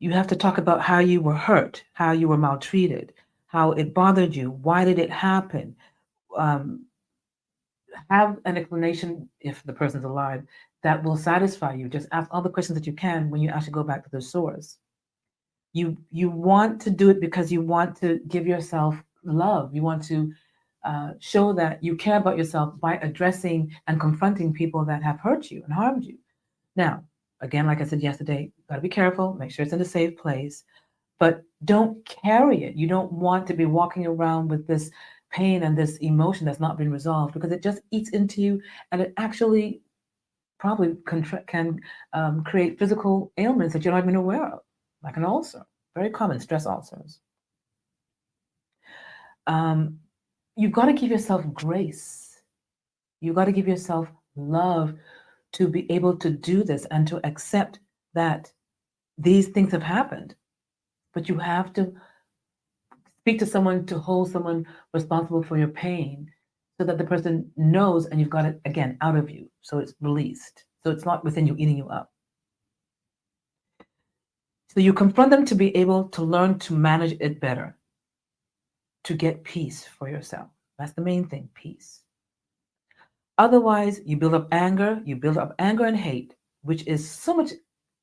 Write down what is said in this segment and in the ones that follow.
You have to talk about how you were hurt, how you were maltreated, how it bothered you, why did it happen. Um, have an explanation, if the person's alive, that will satisfy you. Just ask all the questions that you can when you actually go back to the source. You want to do it because you want to give yourself love. You want to show that you care about yourself by addressing and confronting people that have hurt you and harmed you. Now, again, like I said yesterday, got to be careful. Make sure it's in a safe place, but don't carry it. You don't want to be walking around with this pain and this emotion that's not been resolved, because it just eats into you, and it actually probably can create physical ailments that you're not even aware of, like an ulcer. Very common, stress ulcers. Um, you've got to give yourself grace. You've got to give yourself love to be able to do this and to accept that these things have happened. But you have to speak to someone, to hold someone responsible for your pain, so that the person knows and you've got it again out of you. So it's released. So it's not within you eating you up. So you confront them to be able to learn to manage it better, to get peace for yourself. That's the main thing, peace. Otherwise, you build up anger and hate, which is so much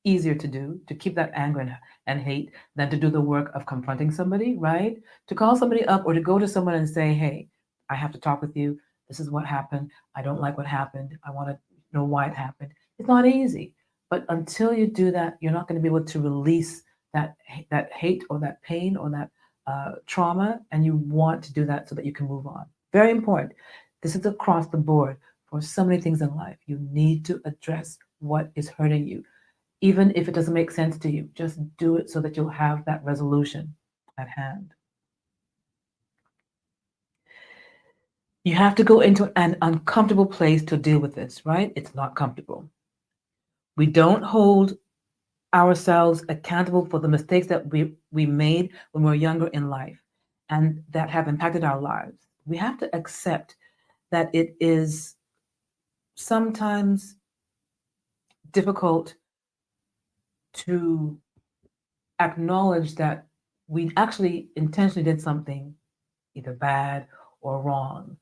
easier to do, to keep that anger and hate, than to do the work of confronting somebody, right? To call somebody up or to go to someone and say, hey, I have to talk with you. This is what happened. I don't like what happened. I want to know why it happened. It's not easy. But until you do that, you're not going to be able to release that hate or that pain or that trauma. And you want to do that so that you can move on. Very important. This is across the board for so many things in life. You need to address what is hurting you. Even if it doesn't make sense to you, just do it so that you'll have that resolution at hand. You have to go into an uncomfortable place to deal with this, right? It's not comfortable. We don't hold ourselves accountable for the mistakes that we made when we were younger in life and that have impacted our lives. We have to accept that it is sometimes difficult to acknowledge that we actually intentionally did something either bad or wrong.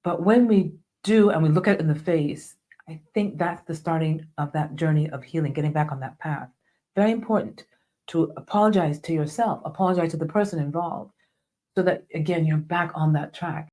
But when we do and we look at it in the face, I think that's the starting of that journey of healing, getting back on that path. Very important to apologize to yourself, apologize to the person involved, so that again, you're back on that track.